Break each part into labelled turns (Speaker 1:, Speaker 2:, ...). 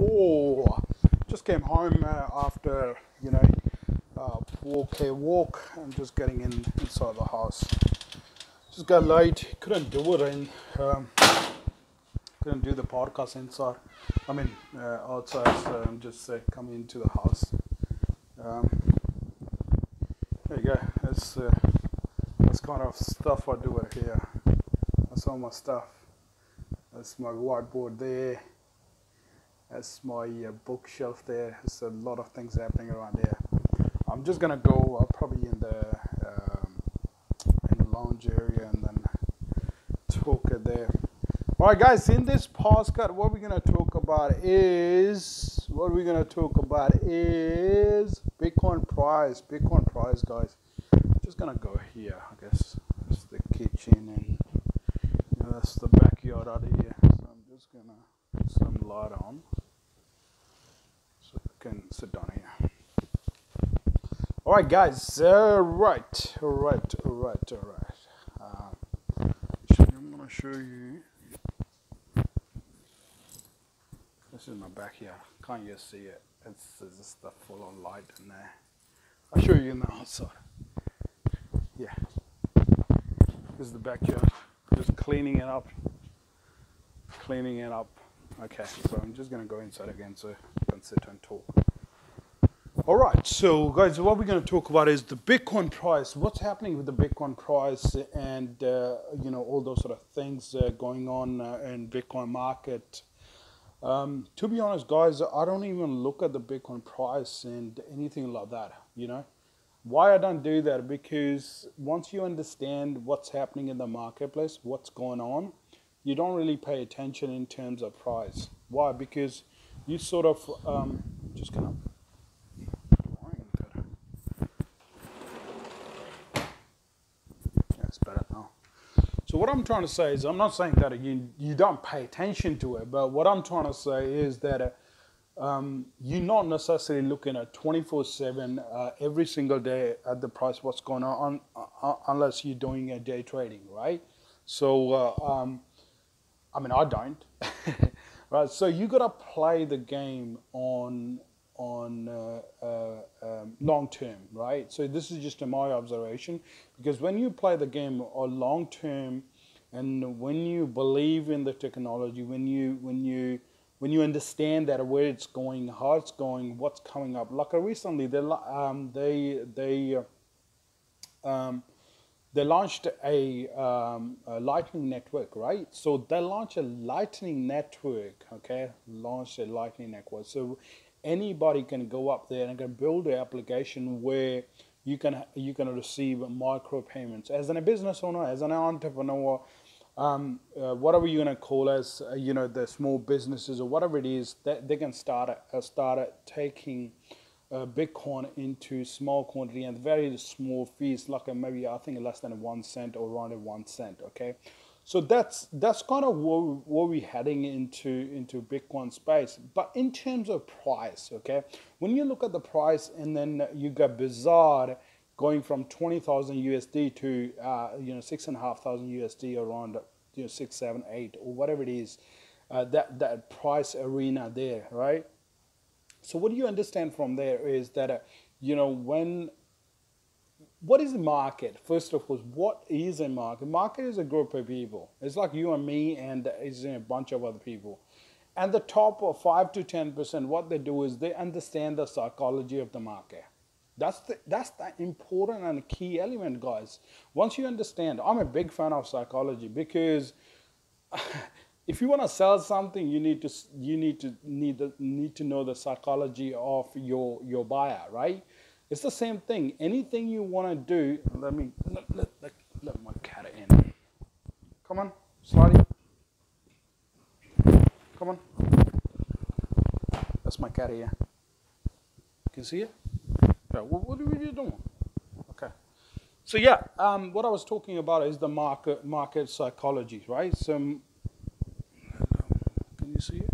Speaker 1: 4. Just came home after 4K walk and just getting inside the house. Just got late, couldn't do it, and couldn't do the podcast inside. Outside. So I'm just coming into the house. There you go. That's kind of stuff I do it here. That's all my stuff. That's my whiteboard there. That's my bookshelf there. There's a lot of things happening around here. I'm just gonna go probably in the lounge area and then talk it there. All right, guys. In this podcast, what we're gonna talk about is Bitcoin price. Bitcoin price, guys. Just gonna go here. I guess that's the kitchen and that's the backyard out here. So I'm just gonna put some light on so I can sit down here. All right, guys. All right. I'm gonna show you. This is my backyard. Can't you see it? It's just the full on light in there. I'll show you in the outside. Yeah. This is the backyard. Just cleaning it up. Okay, so I'm just gonna go inside again so I can sit and talk. All right, so guys, what we're going to talk about is the Bitcoin price. What's happening with the Bitcoin price, and all those sort of things going on in Bitcoin market. To be honest, guys, I don't even look at the Bitcoin price and anything like that. Why I don't do that? Because once you understand what's happening in the marketplace, what's going on, you don't really pay attention in terms of price. Why? Because you sort of just kind of. Better now. So what I'm trying to say is, I'm not saying that you don't pay attention to it, but what I'm trying to say is that you're not necessarily looking at 24/7 every single day at the price, what's going on unless you're doing a day trading, right? So I don't. Right, so you got to play the game on long term, right? So this is just my observation, because when you play the game on long term, and when you believe in the technology, when you understand that where it's going, how it's going, what's coming up. Like recently, they launched a Lightning network, right? So they launched a Lightning network, okay? So anybody can go up there and can build an application where you can receive micro payments as a business owner, as an entrepreneur, whatever you're gonna call as the small businesses or whatever it is, that they can start taking Bitcoin into small quantity and very small fees, like maybe I think less than 1 cent or around 1 cent. Okay. So that's kind of where we're heading into Bitcoin space. But in terms of price, okay, when you look at the price and then you got Bizarre going from 20,000 USD to 6,500 USD, around 6, 7, 8 or whatever it is, that price arena there, right? So what you understand from there is that what is a market? First of all, what is a market? Market is a group of people. It's like you and me, and it's a bunch of other people. And the top of 5 to 10%, what they do is they understand the psychology of the market. That's the important and key element, guys. Once you understand, I'm a big fan of psychology, because if you want to sell something, you need to know the psychology of your buyer, right? It's the same thing. Anything you want to do, let my cat in. Come on, Slotty. Come on. That's my cat here. Can you see it? Yeah. What are you doing? Okay. So yeah, what I was talking about is the market psychology, right? So, can you see it?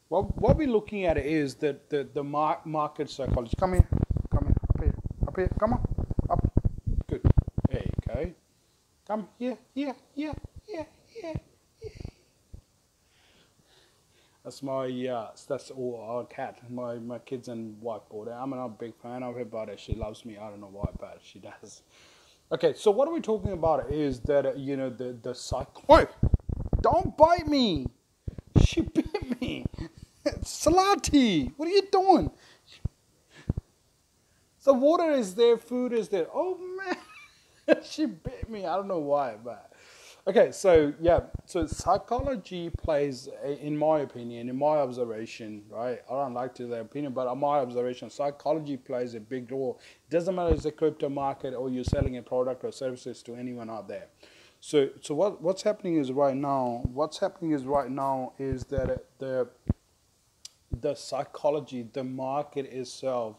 Speaker 1: What we're looking at is the market psychology. Come here, up here, come on, up. Good. There you go. Come here. That's my that's all our cat. My kids and whiteboard. I'm not a big fan of it, but she loves me. I don't know why, but she does. Okay, so what are we talking about is that the cycle. Wait, don't bite me. She bit me. Salati, what are you doing? The water is there, food is there. Oh man, she bit me. I don't know why, but okay. So yeah, so psychology plays, in my opinion, in my observation, right? I don't like to their opinion, but in my observation, psychology plays a big role. It doesn't matter if it's a crypto market or you're selling a product or services to anyone out there. So what's happening is right now. What's happening is right now is that the psychology, the market itself,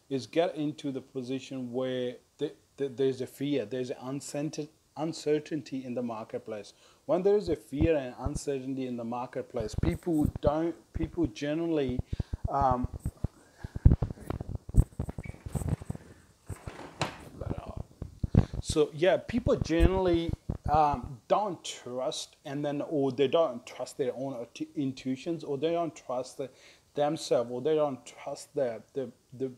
Speaker 1: is get into the position where there's a fear, there's an uncertainty in the marketplace. When there is a fear and uncertainty in the marketplace, people generally, um, so yeah, people generally don't trust, and then or they don't trust their own intuitions, or they don't trust themselves, or they don't trust the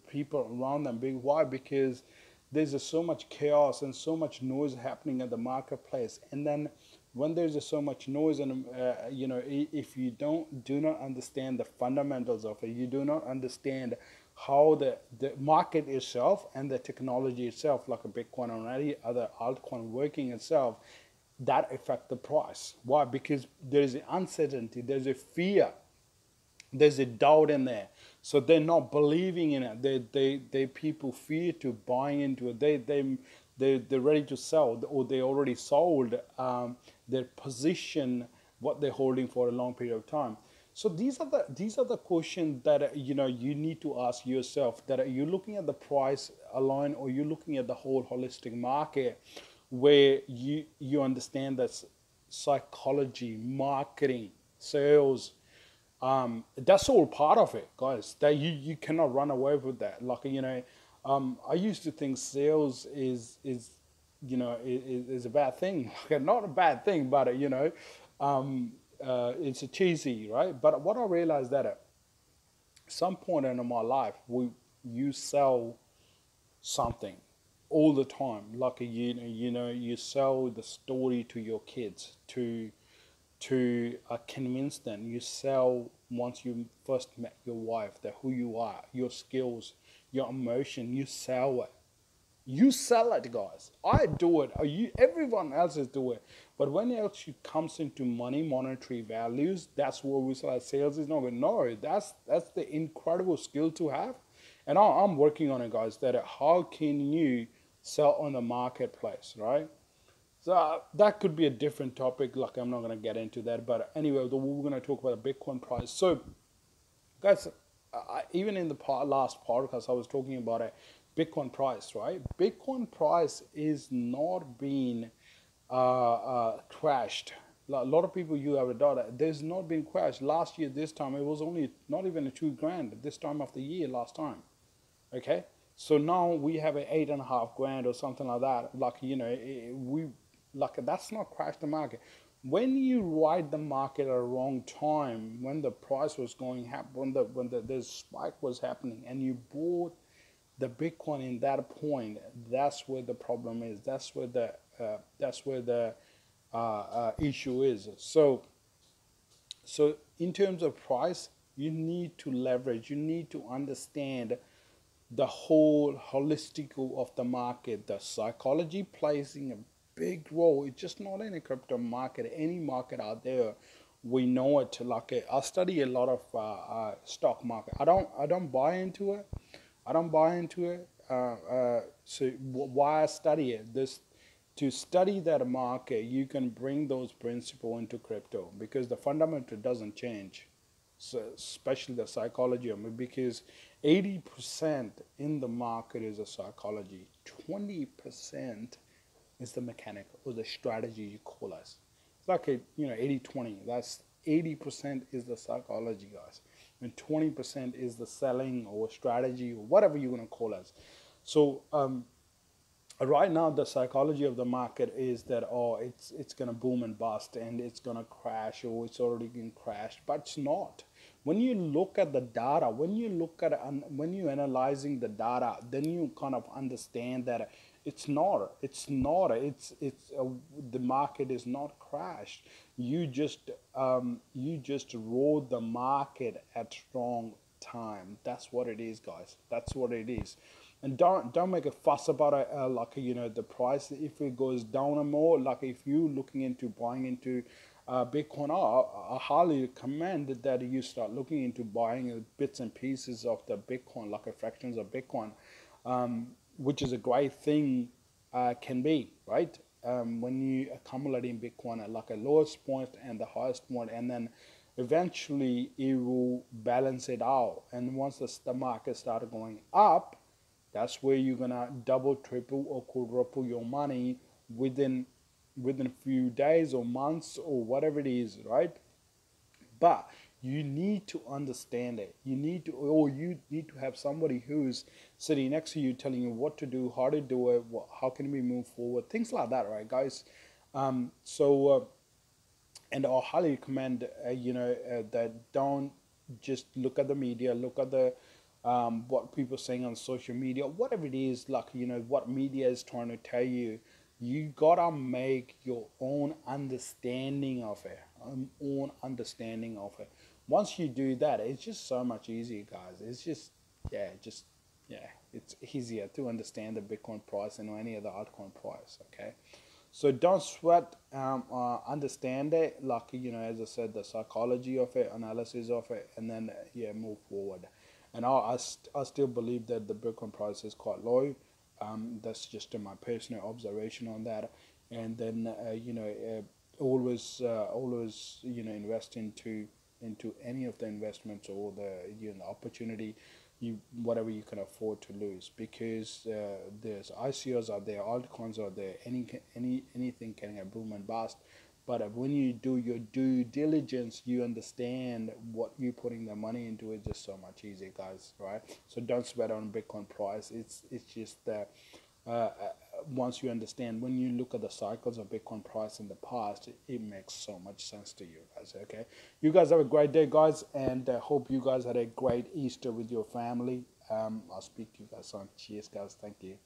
Speaker 1: people around them. Why? Because there's just so much chaos and so much noise happening in the marketplace, and then when there's just so much noise, and if you do not understand the fundamentals of it, you do not understand how the market itself and the technology itself, like a Bitcoin or any other altcoin working itself, that affect the price. Why? Because there is an uncertainty, there's a fear, there's a doubt in there. So they're not believing in it. They people fear to buy into it. They're ready to sell, or they already sold their position, what they're holding for a long period of time. So these are the questions that you need to ask yourself. That are you looking at the price alone, or you looking at the whole holistic market, where you understand that psychology, marketing, sales, that's all part of it, guys. That you cannot run away with that. Like I used to think sales is a bad thing. Not a bad thing, but it's a cheesy, right? But what I realized that at some point in my life, you sell something all the time. Like you sell the story to your kids to convince them. You sell once you first met your wife, that who you are, your skills, your emotion. You sell it. You sell it, guys. I do it. Everyone else is doing it. But when it comes into money, monetary values, that's where we sell. Sales is not good. No, that's the incredible skill to have, and I'm working on it, guys. That how can you sell on the marketplace, right? So that could be a different topic. Like I'm not going to get into that, but anyway, we're going to talk about the Bitcoin price. So, guys, even in the last podcast, I was talking about a Bitcoin price, right? Bitcoin price is not being crashed. A lot of people you have a dollar. There's not been crashed. Last year, this time it was only not even a $2,000. This time of the year, last time. Okay, so now we have a 8.5 grand or something like that. Like we like that's not crash the market. When you ride the market at a wrong time, when the price was going when the spike was happening, and you bought the Bitcoin in that point, that's where the problem is. That's where the issue is. So in terms of price, you need to leverage. You need to understand the whole holistic of the market. The psychology plays a big role. It's just not in a crypto market. Any market out there, we know it. Like I study a lot of stock market. I don't buy into it. I don't buy into it. So why I study it? This to study that market, you can bring those principles into crypto, because the fundamental doesn't change. So especially the psychology of it, because 80% in the market is a psychology, 20% is the mechanic or the strategy, you call us. It's like 80-20. That's 80% is the psychology, guys, and 20% is the selling or strategy or whatever you're gonna call us. So right now the psychology of the market is that it's gonna boom and bust, and it's gonna crash, or it's already been crashed, but it's not. when you look at the data, when you look at when you analyzing the data, then you kind of understand that it's the market is not crashed. You just rode the market at strong time. That's what it is, guys. That's what it is. And don't make a fuss about it, like the price. If it goes down or more, like if you looking into buying into Bitcoin, I highly recommend that you start looking into buying bits and pieces of the Bitcoin, like a fractions of Bitcoin, which is a great thing, can be, right? When you accumulate in Bitcoin at like a lowest point and the highest point, and then eventually it will balance it out. And once the market started going up, that's where you're gonna double, triple, or quadruple your money within a few days or months or whatever it is, right? But you need to understand it. You need to have somebody who's sitting next to you telling you what to do, how to do it, how can we move forward, things like that, right, guys? And I highly recommend, that don't just look at the media, look at the what people are saying on social media, whatever it is, like what media is trying to tell you. You gotta make your own understanding of it, Once you do that, it's just so much easier, guys. It's just yeah, it's easier to understand the Bitcoin price and any other altcoin price. Okay. So don't sweat. Understand it, like as I said, the psychology of it, analysis of it, and then yeah, move forward. And I still believe that the Bitcoin price is quite low. That's just my personal observation on that. And then always invest into any of the investments or the opportunity, whatever you can afford to lose, because there's ICOs out there, altcoins out there, anything can get boom and bust. But when you do your due diligence, you understand what you're putting the money into. It's just so much easier, guys, right? So don't sweat on Bitcoin price. It's just that once you understand, when you look at the cycles of Bitcoin price in the past, it makes so much sense to you guys. Okay, you guys have a great day, guys, and hope you guys had a great Easter with your family. I'll speak to you guys soon. Cheers, guys. Thank you.